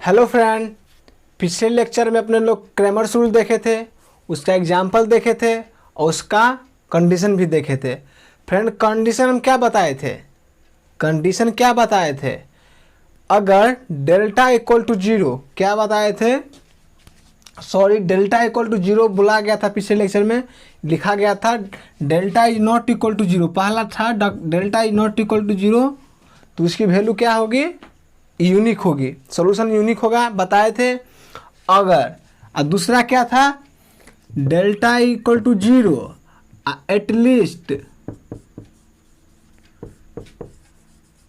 Hello friend, पिछले lecture में अपने लोग क्रैमर्स रूल देखे थे, उसका एग्जाम्पल देखे थे और उसका कंडीशन भी देखे थे। फ्रेंड, कंडीशन हम क्या बताए थे? कंडीशन क्या बताए थे? अगर डेल्टा इक्वल टू जीरो, क्या बताए थे? Sorry, delta equal to zero बोला गया था पिछले लेक्चर में, लिखा गया था delta is not equal to zero. पहला था delta is not equal to zero, तो उसकी वैल्यू क्या होगी? यूनिक होगी, सॉल्यूशन यूनिक होगा, बताए थे। अगर दूसरा क्या था? Delta equal to zero at least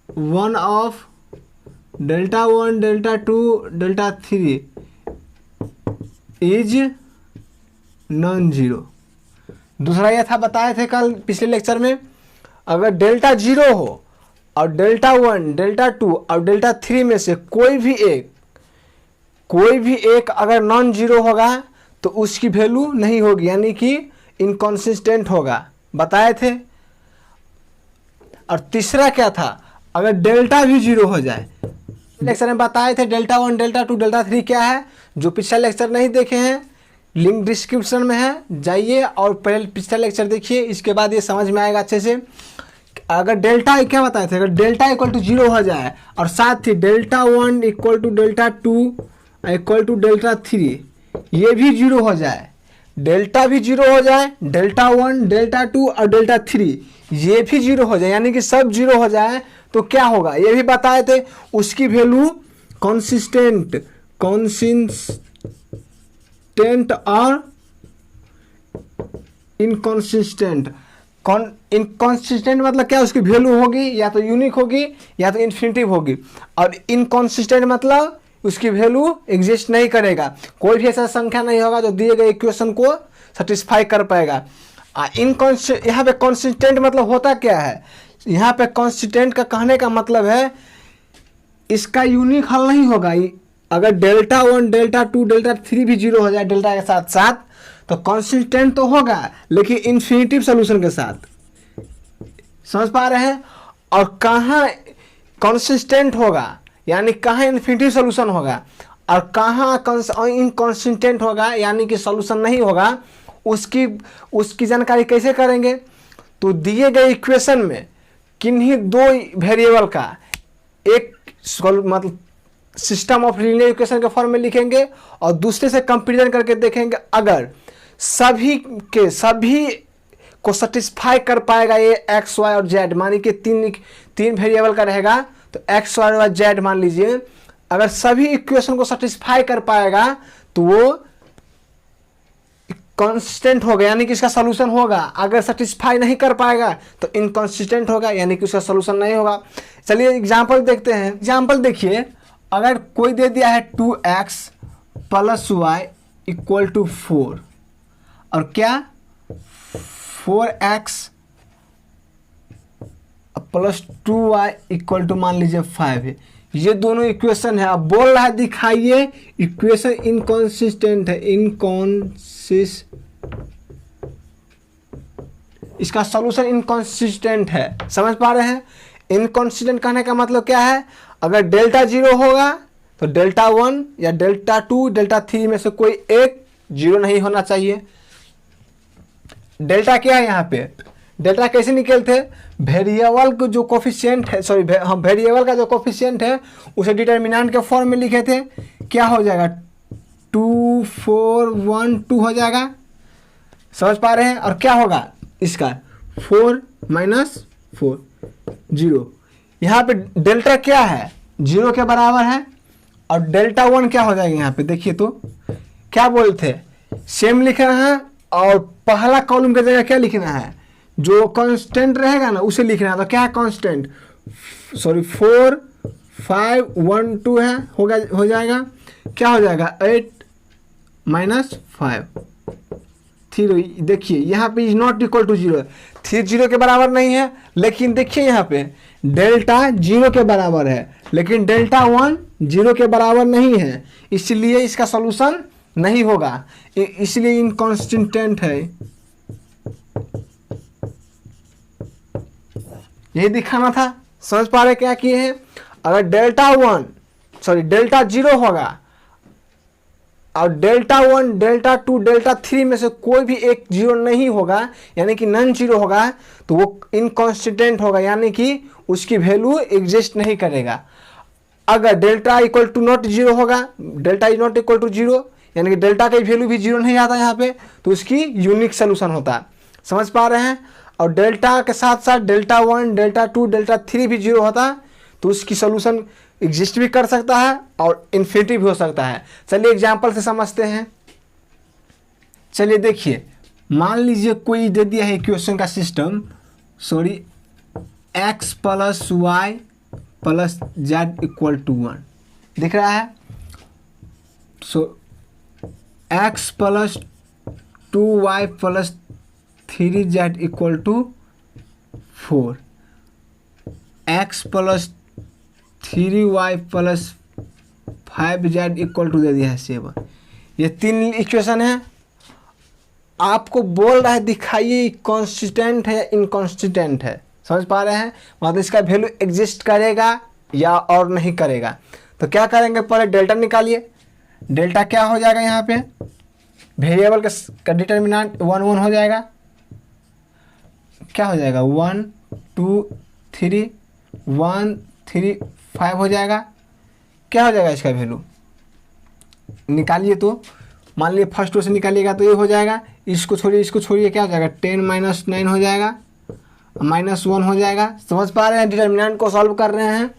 one of delta one, delta two, delta three is non zero. दूसरा यह था, बताए थे कल पिछले लेक्चर में, अगर डेल्टा जीरो हो और डेल्टा वन, डेल्टा टू और डेल्टा थ्री में से कोई भी एक अगर नॉन जीरो होगा तो उसकी वैल्यू नहीं होगी, यानी कि इनकॉन्सिस्टेंट होगा, बताए थे। और तीसरा क्या था? अगर डेल्टा भी जीरो हो जाए। लेक्चर में बताए थे delta one, delta two, delta three क्या है। जो पिछला लेक्चर नहीं देखे हैं, लिंक डिस्क्रिप्शन में है, जाइए और पहले पिछला लेक्चर देखिए, इसके बाद ये समझ में आएगा अच्छे से। अगर डेल्टा क्या बताए थे? अगर डेल्टा इक्वल टू जीरो हो जाए और साथ ही delta one equal to delta two equal to delta three ये भी जीरो हो जाए, डेल्टा भी जीरो हो जाए, डेल्टा वन, डेल्टा टू और डेल्टा थ्री ये भी जीरो हो जाए, यानी कि सब जीरो हो जाए, तो क्या होगा ये भी बताए थे। उसकी वैल्यू कंसिस्टेंट और इनकॉन्सिस्टेंट। इनकॉन्सिस्टेंट मतलब क्या? उसकी वैल्यू होगी या तो यूनिक होगी या तो इन्फिनिटिव होगी, और इनकॉन्सिस्टेंट मतलब उसकी वैल्यू एग्जिस्ट नहीं करेगा। कोई भी ऐसा संख्या नहीं होगा जो दिए गए इक्वेशन को सेटिस्फाई कर पाएगा। यहाँ पे कॉन्सिस्टेंट मतलब होता क्या है? यहाँ पे कॉन्सिस्टेंट का कहने का मतलब है इसका यूनिक हल नहीं होगा। अगर delta one, delta two, delta three भी जीरो हो जाए डेल्टा के साथ साथ, तो कॉन्सिस्टेंट तो होगा लेकिन इन्फिनिटिव सोल्यूशन के साथ। समझ पा रहे हैं? और कहाँ कॉन्सिस्टेंट होगा, यानी कहाँ इन्फिनिटिव सोल्यूशन होगा, और कहाँ इनकॉन्सिस्टेंट होगा, यानी कि सोल्यूशन नहीं होगा, उसकी जानकारी कैसे करेंगे? तो दिए गए इक्वेशन में किन्हीं दो वेरिएबल का एक मतलब सिस्टम ऑफ लीनियर इक्वेशन के फॉर्म में लिखेंगे और दूसरे से कंपेरिजन करके देखेंगे। अगर सभी को सेटिस्फाई कर पाएगा ये एक्स, वाई और जेड, मानी कि तीन वेरिएबल का रहेगा, तो एक्स, वाई और जेड मान लीजिए, अगर सभी इक्वेशन को सेटिस्फाई कर पाएगा तो वो कांस्टेंट होगा, यानी कि इसका सॉल्यूशन होगा। अगर सेटिस्फाई नहीं कर पाएगा तो इनकॉन्सिस्टेंट होगा, यानी कि उसका सॉल्यूशन नहीं होगा। चलिए एग्जांपल देखते हैं। एग्जांपल देखिए, अगर कोई दे दिया है 2x plus y equal to 4 और क्या 4x plus 2y equal to मान लीजिए 5 है। ये दोनों इक्वेशन है। अब बोल रहा है दिखाइए इक्वेशन इनकॉन्सिस्टेंट है, इसका सॉल्यूशन इनकॉन्सिस्टेंट है। समझ पा रहे हैं? इनकॉन्सिस्टेंट कहने का मतलब क्या है? अगर डेल्टा जीरो होगा तो डेल्टा वन या डेल्टा टू, डेल्टा थ्री में से कोई एक जीरो नहीं होना चाहिए। डेल्टा क्या है यहाँ पे? डेल्टा कैसे निकलते? वेरिएबल को जो कोफिशिएंट है, सॉरी वेरिएबल का जो कोफिशिएंट है उसे डिटर्मिनेंट के फॉर्म में लिखे थे। क्या हो जाएगा? 2 4 1 2 हो जाएगा। समझ पा रहे हैं? और क्या होगा इसका? 4 माइनस 4 जीरो। यहाँ पे डेल्टा क्या है? जीरो के बराबर है। और डेल्टा वन क्या हो जाएगा? यहाँ पे देखिए तो क्या बोलते थे, सेम लिखना है और पहला कॉलम की जगह क्या लिखना है? जो कांस्टेंट रहेगा ना उसे लिखना है। तो क्या है कांस्टेंट? सॉरी 4 5 1 2 है, हो जाएगा। क्या हो जाएगा? 8 माइनस 5 3। देखिए यहाँ पे is not equal to zero, 3 zero के बराबर नहीं है। लेकिन देखिए यहाँ पे डेल्टा जीरो के बराबर है, लेकिन डेल्टा वन जीरो के बराबर नहीं है, इसलिए इसका सॉल्यूशन नहीं होगा, इसलिए इनकॉन्सिस्टेंट है। यही दिखाना था। समझ पा रहे क्या किए हैं? अगर डेल्टा वन सॉरी डेल्टा 0 होगा और डेल्टा 1, डेल्टा 2, डेल्टा 3 में से कोई भी एक 0 नहीं होगा, यानी कि नॉन जीरो होगा, तो वो इनकॉन्स्टिटेंट होगा, यानी कि उसकी वैल्यू एग्जिस्ट नहीं करेगा। अगर डेल्टा इक्वल टू नॉट 0 होगा, delta is not equal to 0, यानी कि डेल्टा का वैल्यू भी 0 नहीं आता यहाँ पे, तो उसकी यूनिक सोल्यूशन होता है। समझ पा रहे हैं? और डेल्टा के साथ साथ डेल्टा 1, डेल्टा 2, डेल्टा 3 भी 0 होता, तो उसकी सोल्यूशन एग्जिस्ट भी कर सकता है और इन्फिनिटी भी हो सकता है। चलिए एग्जाम्पल से समझते हैं। चलिए देखिए, मान लीजिए कोई दे दिया है इक्वेशन का system, sorry x plus y plus z equal to 1 दिख रहा है। So x plus 2y plus 3z equal to 4, x plus 3y plus 5z equal to दे दिया है 7। ये 3 इक्वेशन है। आपको बोल रहा है दिखाइए कॉन्स्टिटेंट है या इनकॉन्स्टिटेंट है। समझ पा रहे हैं? मतलब इसका वैल्यू एग्जिस्ट करेगा या और नहीं करेगा। तो क्या करेंगे, पहले डेल्टा निकालिए। डेल्टा क्या हो जाएगा, यहाँ पे वेरिएबल का डिटर्मिनेंट 1 1 हो जाएगा। क्या हो जाएगा 1 2 3 1 3 5 हो जाएगा। क्या हो जाएगा इसका वैल्यू निकालिए। तो मान लीजिए फर्स्ट रो से निकालिएगा तो ये हो जाएगा। इसको छोड़िए क्या हो जाएगा 10 माइनस 9 हो जाएगा, माइनस 1 हो जाएगा। समझ पा रहे हैं? डिटर्मिनेंट को सॉल्व कर रहे हैं,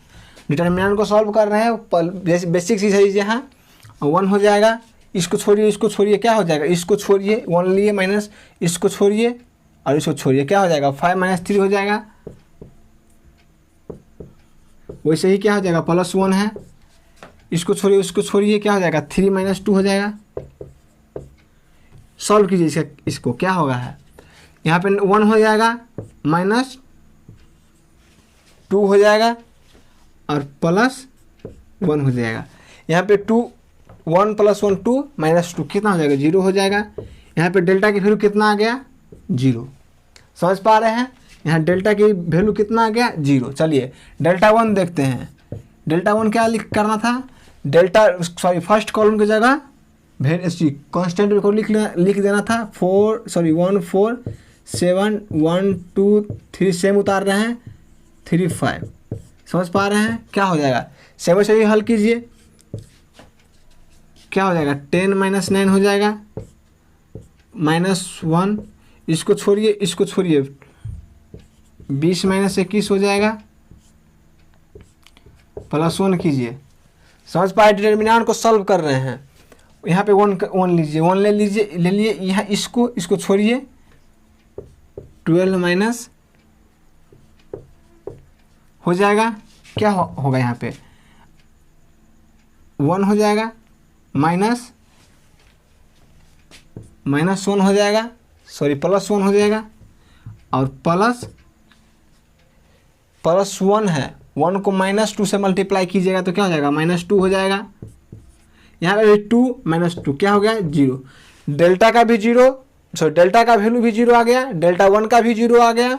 डिटर्मिनेंट को सॉल्व कर रहे हैं। बेसिक चीज़ है यहाँ 1 हो जाएगा। इसको छोड़िए क्या हो जाएगा, इसको छोड़िए 1 लिए माइनस, इसको छोड़िए और इसको छोड़िए क्या हो जाएगा 5 माइनस 3 हो जाएगा। वैसे ही क्या हो जाएगा प्लस 1 है, इसको छोड़िए क्या हो जाएगा 3 माइनस 2 हो जाएगा। सॉल्व कीजिए इसको क्या होगा है, यहाँ पे 1 हो जाएगा माइनस 2 हो जाएगा और प्लस 1 हो जाएगा। यहाँ पे 1 प्लस 1 2 माइनस 2 कितना हो जाएगा 0 हो जाएगा। यहाँ पे डेल्टा की वैल्यू कितना आ गया 0। समझ पा रहे हैं? यहाँ डेल्टा की वैल्यू कितना आ गया 0। चलिए डेल्टा 1 देखते हैं। डेल्टा 1 क्या करना था, डेल्टा फर्स्ट कॉलम की जगह कांस्टेंट को लिख देना था 1 4 7 1 2 3 सेम उतार रहे हैं 3 5। समझ पा रहे हैं? क्या हो जाएगा 7 से ही हल कीजिए, क्या हो जाएगा 10 माइनस 9 हो जाएगा माइनस 1। इसको छोड़िए 20 माइनस 21 हो जाएगा प्लस 1 कीजिए। समझ पाए? डिटर्मिनेंट को सॉल्व कर रहे हैं। यहाँ पे 1 लीजिए, 1 ले लिए। यहाँ इसको छोड़िए 12 माइनस हो जाएगा। क्या होगा यहाँ पे 1 हो जाएगा माइनस 1 हो जाएगा, सॉरी प्लस 1 हो जाएगा और प्लस 1 है। 1 को माइनस 2 से मल्टीप्लाई कीजिएगा तो क्या हो जाएगा माइनस 2 हो जाएगा। यहाँ पे 2 माइनस 2 क्या हो गया 0। डेल्टा का भी 0, सॉरी डेल्टा का वैल्यू भी 0 आ गया, डेल्टा 1 का भी 0 आ गया।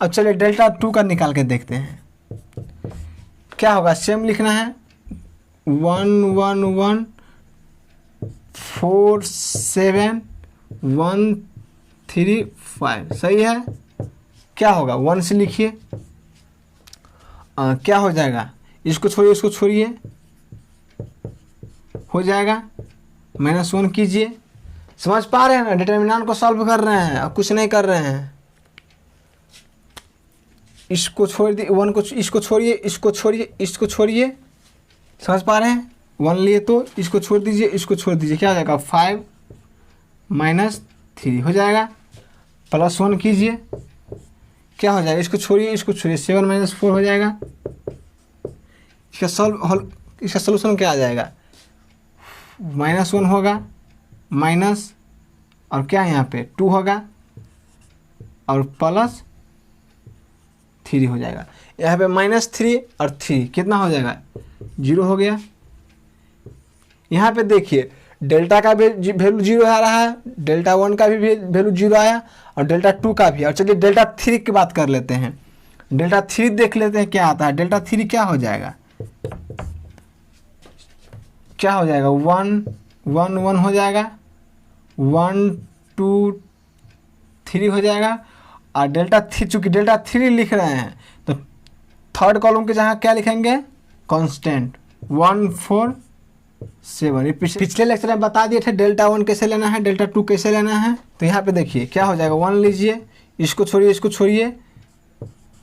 अब चलिए डेल्टा 2 का निकाल के देखते हैं क्या होगा। सेम लिखना है 1 1 1 4 7 1 3 5 सही है। क्या होगा 1 से लिखिए, क्या हो जाएगा, इसको छोड़िए हो जाएगा माइनस 1 कीजिए। समझ पा रहे हैं ना? डिटर्मिनेंट को सॉल्व कर रहे हैं और कुछ नहीं कर रहे हैं। इसको छोड़ दिए 1 को, इसको छोड़िए। समझ पा रहे हैं? 1 लिए तो इसको छोड़ दीजिए क्या हो जाएगा 5 माइनस 3 हो जाएगा। प्लस 1 कीजिए क्या हो जाएगा, इसको छोड़िए 7 माइनस 4 हो जाएगा। इसका सोल्यूशन क्या आ जाएगा माइनस 1 होगा माइनस और क्या यहाँ पे 2 होगा और प्लस 3 हो जाएगा। यहाँ पे माइनस 3 और 3 कितना हो जाएगा 0 हो गया। यहाँ पे देखिए डेल्टा का भी वैल्यू 0 आ रहा है, डेल्टा 1 का भी वैल्यू 0 आया और डेल्टा 2 का भी। और चलिए डेल्टा 3 की बात कर लेते हैं। डेल्टा 3 देख लेते हैं क्या आता है। डेल्टा 3 क्या हो जाएगा, क्या हो जाएगा 1 1 1 हो जाएगा, 1 2 3 हो जाएगा। और डेल्टा थ्री, चूँकि डेल्टा 3 लिख रहे हैं तो थर्ड कॉलम के जहाँ क्या लिखेंगे कांस्टेंट 1 4 7। ये पिछले लेक्चर में बता दिए थे डेल्टा 1 कैसे लेना है, डेल्टा 2 कैसे लेना है। तो यहाँ पे देखिए क्या हो जाएगा 1 लीजिए, इसको छोड़िए, इसको छोड़िए,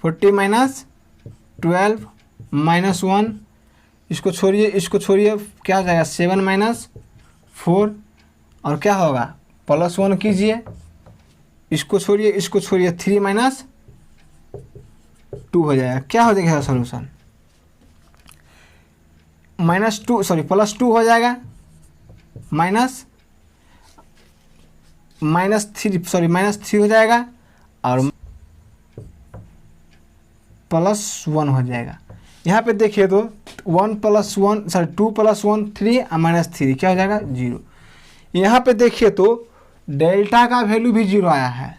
40 माइनस 12 माइनस 1, इसको छोड़िए, इसको छोड़िए, क्या हो जाएगा 7 माइनस 4, और क्या होगा प्लस 1 कीजिए, इसको छोड़िए, इसको छोड़िए, 3 माइनस 2 हो जाएगा। क्या हो जाएगा सॉल्यूशन प्लस 2 हो जाएगा, माइनस 3 हो जाएगा, और प्लस 1 हो जाएगा। यहाँ पे देखिए तो 2 प्लस 1 3 और माइनस 3 क्या हो जाएगा 0। यहाँ पे देखिए तो डेल्टा का वैल्यू भी 0 आया है,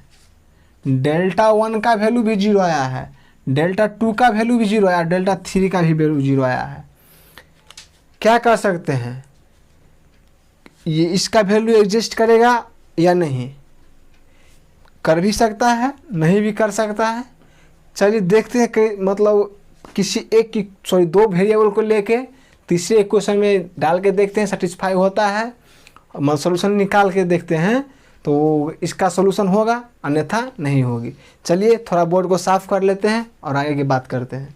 डेल्टा 1 का वैल्यू भी 0 आया है, डेल्टा 2 का वैल्यू भी 0 आया, डेल्टा 3 का भी वैल्यू 0 आया है। क्या कर सकते हैं, ये इसका वैल्यू एग्जिस्ट करेगा या नहीं, कर भी सकता है नहीं भी कर सकता है। चलिए देखते हैं कि मतलब किसी एक की दो वेरिएबल को लेके तीसरे इक्वेशन में डाल के देखते हैं सेटिस्फाई होता है, मतलब सोल्यूशन निकाल के देखते हैं तो इसका सोल्यूशन होगा, अन्यथा नहीं होगी। चलिए थोड़ा बोर्ड को साफ कर लेते हैं और आगे की बात करते हैं।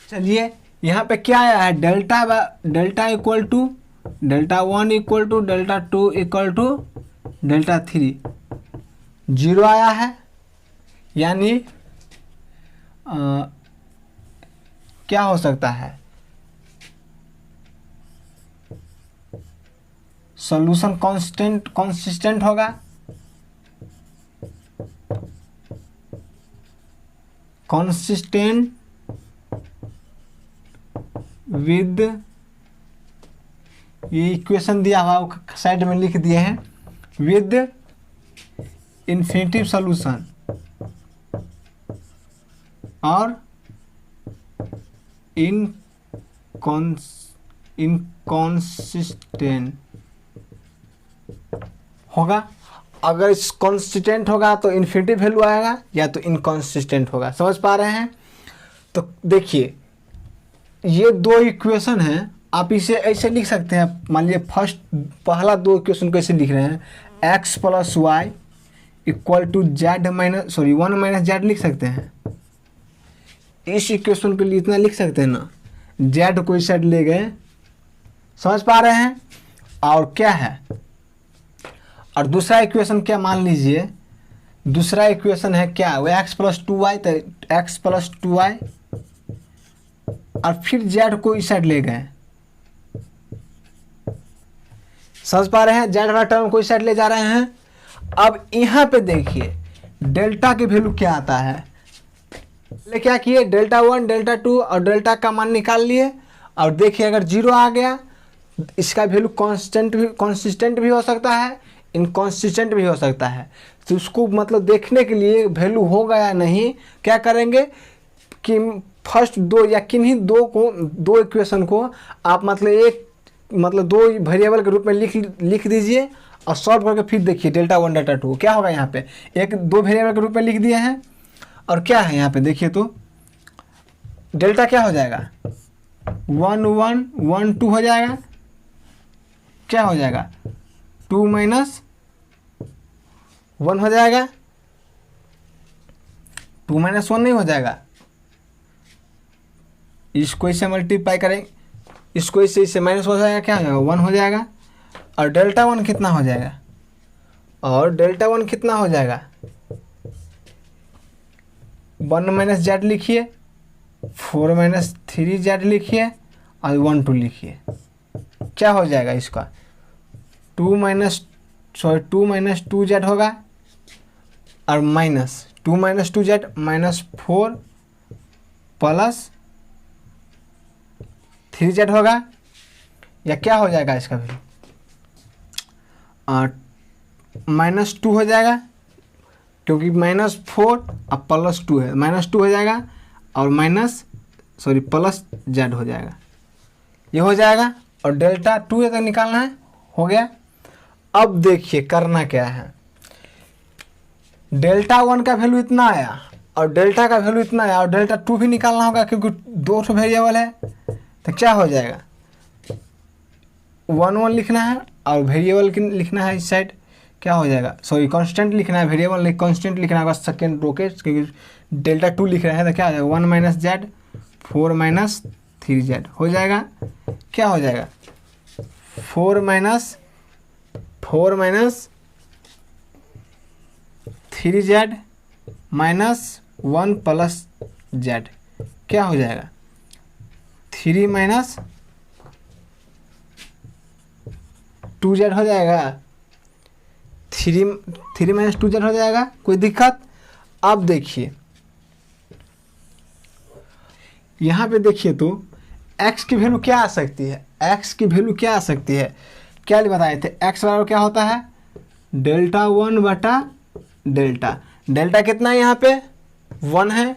चलिए यहाँ पे क्या आया है, delta equal to delta 1 equal to delta 2 equal to delta 3 0 आया है, यानी क्या हो सकता है सॉल्यूशन कंसिस्टेंट होगा, कंसिस्टेंट विद, ये इक्वेशन दिया हुआ साइड में लिख दिए हैं, विद इन्फिनिटिव सॉल्यूशन और इनकॉन्सिस्टेंट होगा। अगर इस कॉन्सिस्टेंट होगा तो इन्फिनिटिव वैल्यू आएगा या तो इनकॉन्सिस्टेंट होगा। समझ पा रहे हैं? तो देखिए ये दो इक्वेशन हैं, आप इसे ऐसे लिख सकते हैं। मान लीजिए पहला दो इक्वेशन को ऐसे लिख रहे हैं, x plus y equal to z minus 1 minus z लिख सकते हैं। इस इक्वेशन के लिए इतना लिख सकते हैं ना, जेड को इस साइड ले गए। समझ पा रहे हैं? और क्या है, और दूसरा इक्वेशन क्या मान लीजिए, दूसरा इक्वेशन है क्या, वो x प्लस 2y, तो x प्लस 2y और फिर जेड को इस साइड ले गए। समझ पा रहे हैं? जेड वाला टर्म को इस साइड ले जा रहे हैं। अब यहाँ पे देखिए डेल्टा की वैल्यू क्या आता है, पहले क्या किए, डेल्टा 1 डेल्टा 2 और डेल्टा का मान निकाल लिए, और देखिए अगर 0 आ गया इसका वैल्यू कॉन्सिस्टेंट भी हो सकता है, इनकॉन्सिस्टेंट भी हो सकता है। तो उसको मतलब देखने के लिए वैल्यू होगा या नहीं, क्या करेंगे कि फर्स्ट दो या किन्हीं दो इक्वेशन को आप मतलब दो वेरिएबल के रूप में लिख दीजिए और सॉल्व करके फिर देखिए डेल्टा 1 डेल्टा 2 क्या होगा। यहाँ पे दो वेरिएबल के रूप में लिख दिए हैं, और क्या है यहाँ पे देखिए तो डेल्टा क्या हो जाएगा 1 1 1 2 हो जाएगा, क्या हो जाएगा 2 माइनस 1 हो जाएगा, 2 माइनस 1 नहीं हो जाएगा, इसको इससे मल्टीप्लाई करें, इसको इससे माइनस हो जाएगा, क्या हो जाएगा 1 हो जाएगा, और डेल्टा 1 कितना हो जाएगा, और डेल्टा 1 कितना हो जाएगा 1 माइनस जेड लिखिए, 4 माइनस 3 जेड लिखिए और 1 2 लिखिए। क्या हो जाएगा इसका 2 माइनस 2 जेड होगा, और minus 2 minus 2 Z minus 4 plus 3 Z होगा, या क्या हो जाएगा इसका वैल्यू माइनस 2 हो जाएगा, क्योंकि माइनस 4 और प्लस 2 है, माइनस 2 हो जाएगा और प्लस जेड हो जाएगा, ये हो जाएगा। और डेल्टा टू तक निकालना है। हो गया। अब देखिए करना क्या है, डेल्टा वन का वैल्यू इतना आया और डेल्टा का वैल्यू इतना आया और डेल्टा टू भी निकालना होगा क्योंकि दो ठो वेरिएबल है। तो क्या हो जाएगा, वन वन लिखना है और वेरिएबल लिखना है इस साइड। क्या हो जाएगा, सॉरी कांस्टेंट लिखना है, वेरिएबल नहीं कांस्टेंट लिखना होगा सेकेंड रो के, क्योंकि डेल्टा टू लिख रहे हैं। तो क्या हो जाएगा, one minus Z four minus three Z हो जाएगा। क्या हो जाएगा, four minus three Z minus one plus Z. क्या हो जाएगा, थ्री माइनस टू जेड हो जाएगा। थ्री माइनस टू जेड हो जाएगा, कोई दिक्कत। अब देखिए यहाँ पे देखिए तो x की वैल्यू क्या आ सकती है, x की वैल्यू क्या आ सकती है, क्या बताए थे, x बराबर क्या होता है, डेल्टा वन बटा डेल्टा। डेल्टा कितना है यहाँ पे, वन है,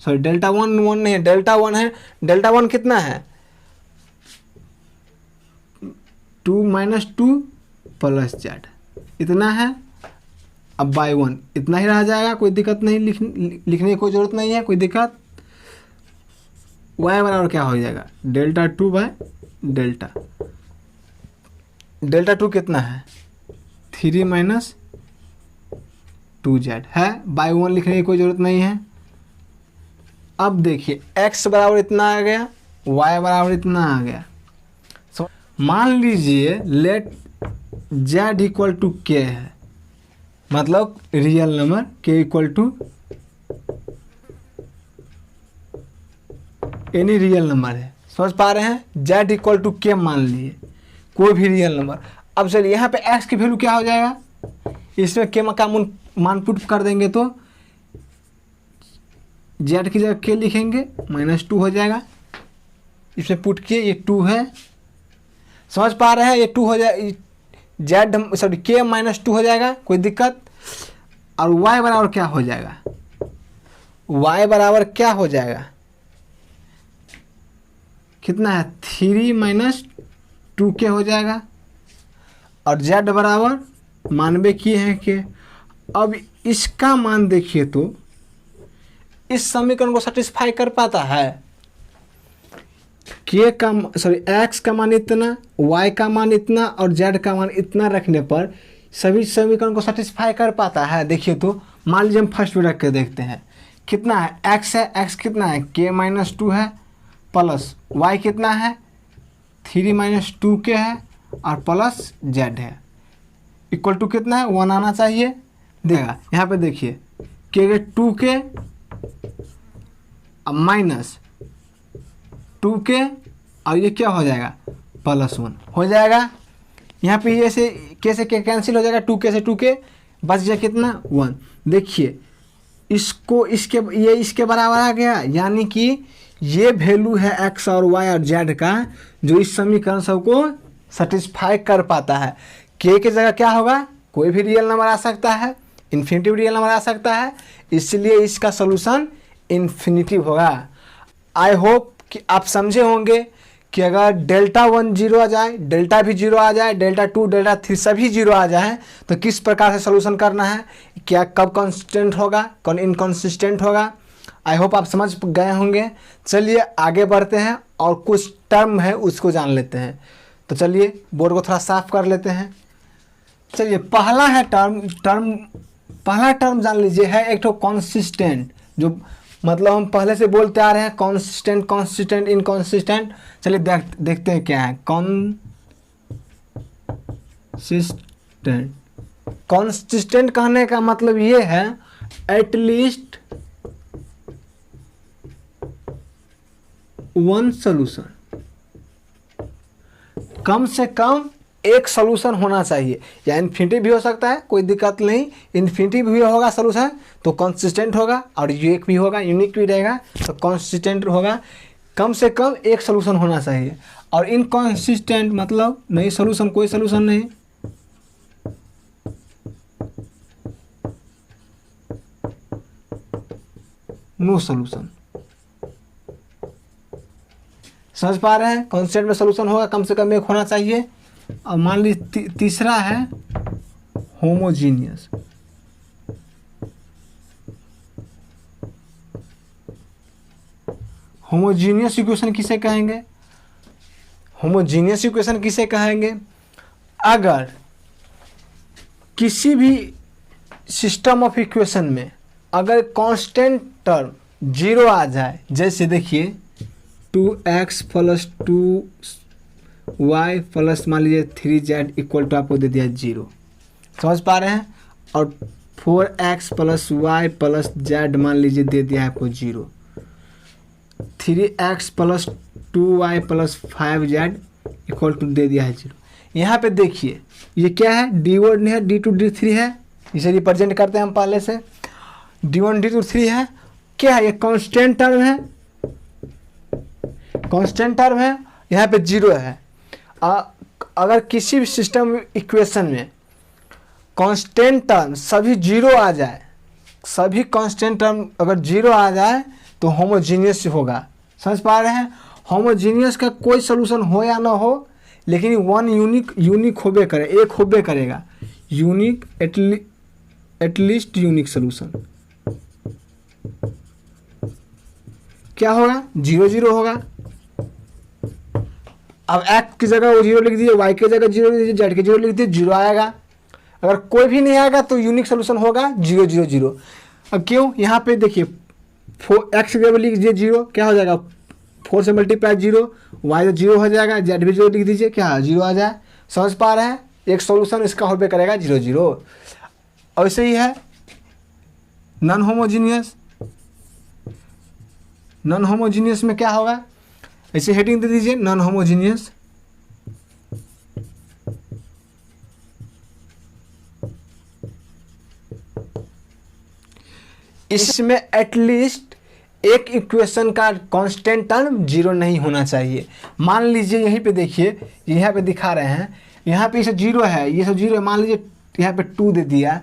सॉरी डेल्टा वन वन नहीं है, डेल्टा वन है। डेल्टा वन कितना है, two minus two plus z इतना है। अब बाई वन इतना ही रह जाएगा, कोई दिक्कत नहीं, लिखने की कोई ज़रूरत नहीं है, कोई दिक्कत। y बराबर क्या हो जाएगा, delta two by delta. Delta two कितना है, थ्री माइनस टू जेड है, बाई वन लिखने की कोई ज़रूरत नहीं है। अब देखिए x बराबर इतना आ गया, y बराबर इतना आ गया। मान लीजिए लेट z इक्वल टू के है, मतलब real number k equal to any real number है, समझ पा रहे हैं। z इक्वल टू के मान लिए कोई भी रियल नंबर। अब चलिए यहाँ पे x की वैल्यू क्या हो जाएगा, इसमें के का मान पुट कर देंगे तो z की जगह k लिखेंगे, माइनस टू हो जाएगा। इसमें पुट किए, ये टू है, समझ पा रहे हैं, ये टू हो जाए, z sorry k minus two हो जाएगा, कोई दिक्कत। और y बराबर क्या हो जाएगा, y बराबर क्या हो जाएगा, कितना है, थ्री माइनस टू के हो जाएगा। और z बराबर मानवे किए हैं के। अब इसका मान देखिए तो इस समीकरण को सेटिस्फाई कर पाता है, k का सॉरी x का मान इतना, y का मान इतना और z का मान इतना रखने पर सभी समीकरण को सेटिस्फाई कर पाता है। देखिए तो मान लीजिए हम फर्स्ट में रख के देखते हैं, कितना है, x है, x कितना है, k माइनस टू है, प्लस y कितना है, थ्री माइनस टू के है और प्लस z है, इक्वल टू कितना है, वन आना चाहिए। देगा यहाँ पे देखिए के टू के माइनस टू के और ये क्या हो जाएगा, प्लस वन हो जाएगा। यहाँ पे ये से कैसे के कैंसिल हो जाएगा, टू के से टू के बच जाए कितना, वन। देखिए इसको इसके बराबर आ गया, यानी कि ये वैल्यू है x और y और z का जो इस समीकरण सबको सेटिस्फाई कर पाता है। k की जगह क्या होगा, कोई भी रियल नंबर आ सकता है, इन्फिनिटिव रियल नंबर आ सकता है, इसलिए इसका सोल्यूशन इन्फिनिटिव होगा। आई होप कि आप समझे होंगे कि अगर डेल्टा वन जीरो आ जाए, डेल्टा भी जीरो आ जाए, डेल्टा टू डेल्टा थ्री सभी जीरो आ जाए तो किस प्रकार से सोल्यूशन करना है, क्या कब कॉन्स्टेंट होगा, कौन इनकॉन्सिस्टेंट होगा। आई होप आप समझ गए होंगे। चलिए आगे बढ़ते हैं और कुछ टर्म है उसको जान लेते हैं। तो चलिए बोर्ड को थोड़ा साफ कर लेते हैं। चलिए पहला है पहला टर्म जान लीजिए है एक तो कॉन्सिस्टेंट, जो मतलब हम पहले से बोलते आ रहे हैं कॉन्सिस्टेंट इनकॉन्सिस्टेंट। चलिए देखते हैं क्या है कॉन्सिस्टेंट कहने का मतलब ये है एटलीस्ट वन सोल्यूशन, कम से कम एक सोल्यूशन होना चाहिए, या इन्फिनिटी भी हो सकता है, कोई दिक्कत नहीं, इन्फिनिटी भी होगा सोल्यूशन तो कंसिस्टेंट होगा, और यूनिक भी होगा, यूनिक भी रहेगा तो कंसिस्टेंट होगा। कम से कम एक सोल्यूशन होना चाहिए। और इनकंसिस्टेंट मतलब नहीं सोल्यूशन, कोई सोल्यूशन नहीं, नो सोल्यूशन। समझ पा रहे हैं। कांस्टेंट में सोल्यूशन होगा कम से कम एक होना चाहिए। और मान लीजिए तीसरा है होमोजीनियस। होमोजीनियस इक्वेशन किसे कहेंगे? होमोजीनियस इक्वेशन किसे कहेंगे? अगर किसी भी सिस्टम ऑफ इक्वेशन में अगर कांस्टेंट टर्म 0 आ जाए, जैसे देखिए 2x प्लस 2y प्लस मान लीजिए 3z इक्वल टू आपको दे दिया 0, समझ पा रहे हैं। और 4x plus y plus z मान लीजिए दे दिया है आपको 0, 3x plus 2y plus 5z equal to दे दिया है 0। यहाँ पे देखिए ये क्या है, d1 है, d2 d3 है, इसे रिप्रेजेंट करते हैं हम पहले से। d1 d2 3 है, क्या है ये कांस्टेंट टर्म है, कांस्टेंट टर्म है, यहाँ पे 0 है। अगर किसी भी सिस्टम इक्वेशन में कांस्टेंट टर्म सभी 0 आ जाए, सभी कांस्टेंट टर्म अगर 0 आ जाए तो होमोजीनियस होगा, समझ पा रहे हैं। होमोजीनियस का कोई सोल्यूशन हो या ना हो, लेकिन वन यूनिक होबे करे, एक होबे करेगा, यूनिक एटलीस्ट यूनिक सोल्यूशन। क्या होगा? 0 0 होगा। अब x की जगह वो 0 लिख दीजिए, y की जगह 0 लिख दीजिए, z की 0 लिख दीजिए, 0 आएगा। अगर कोई भी नहीं आएगा तो यूनिक सोल्यूशन होगा 0 0 0। अब क्यों? यहाँ पे देखिए x की जगह लिख दीजिए 0, क्या हो जाएगा? 4 से मल्टीप्लाई 0, y तो 0 हो जाएगा, z भी 0 लिख दीजिए, क्या 0 आ जाए। समझ पा रहे हैं? एक सोल्यूशन इसका होबे करेगा 0 0। और ऐसे ही है नॉन होमोजीनियस। नॉन होमोजीनियस में क्या होगा? ऐसे हेडिंग दे दीजिए नॉन होमोजीनियस। इसमें एटलीस्ट एक इक्वेशन का कांस्टेंट टर्म 0 नहीं होना चाहिए। मान लीजिए यहीं पे देखिए, यहाँ पे दिखा रहे हैं, यहाँ पे इसे 0 है, ये सब 0 है, मान लीजिए यहाँ पे 2 दे दिया,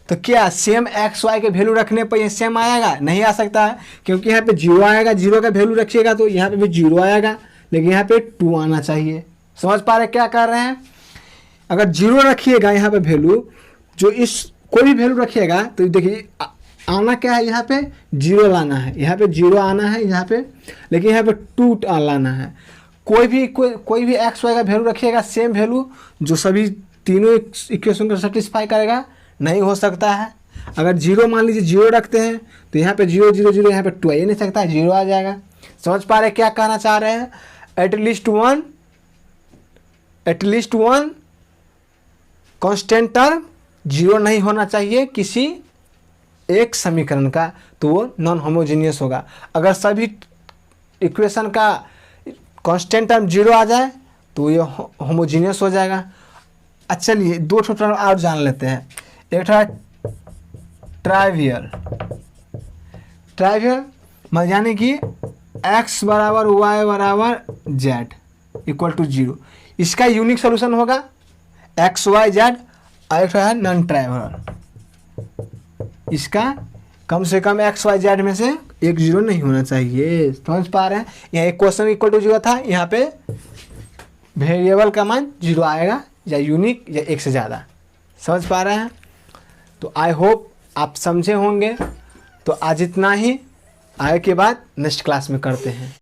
तो क्या सेम एक्स वाई के वैल्यू रखने पर ये सेम आएगा? नहीं आ सकता है, क्योंकि यहाँ पे 0 आएगा, 0 का वैल्यू रखिएगा तो यहाँ पे भी 0 आएगा, लेकिन यहाँ पे 2 आना चाहिए। समझ पा रहे क्या कर रहे हैं? अगर 0 रखिएगा यहाँ पे वैल्यू, जो इस कोई भी वैल्यू रखिएगा तो देखिए आना क्या है, यहाँ पे 0 लाना है, यहाँ पे 0 आना है यहाँ पे, लेकिन यहाँ पे 2 लाना है। कोई भी एक्स वाई का वैल्यू रखिएगा सेम वैल्यू जो सभी तीनों इक्वेशन को सेटिस्फाई करेगा, नहीं हो सकता है। अगर 0 मान लीजिए 0 रखते हैं तो यहाँ पे 0 0 0 यहाँ पे 2 आ ही नहीं सकता है, 0 आ जाएगा। समझ पा रहे क्या कहना चाह रहे हैं? एटलीस्ट वन कांस्टेंट टर्म 0 नहीं होना चाहिए किसी एक समीकरण का, तो वो नॉन होमोजीनियस होगा। अगर सभी इक्वेशन का कांस्टेंट टर्म 0 आ जाए तो ये होमोजीनियस हो जाएगा। अच्छा चलिए 2 टर्म और जान लेते हैं। एक है ट्राइवियल यानी कि x बराबर y बराबर z इक्वल टू 0, इसका यूनिक सोल्यूशन होगा x y z। और एक है नॉन ट्राइवियल, इसका कम से कम x y z में से एक 0 नहीं होना चाहिए। समझ पा रहे हैं? यहाँ एक क्वेश्चन इक्वल टू 0 था, यहाँ पे वेरिएबल का मान 0 आएगा, या यूनिक या एक से ज़्यादा। समझ पा रहे हैं? तो आई होप आप समझे होंगे। तो आज इतना ही, आगे के बाद नेक्स्ट क्लास में करते हैं।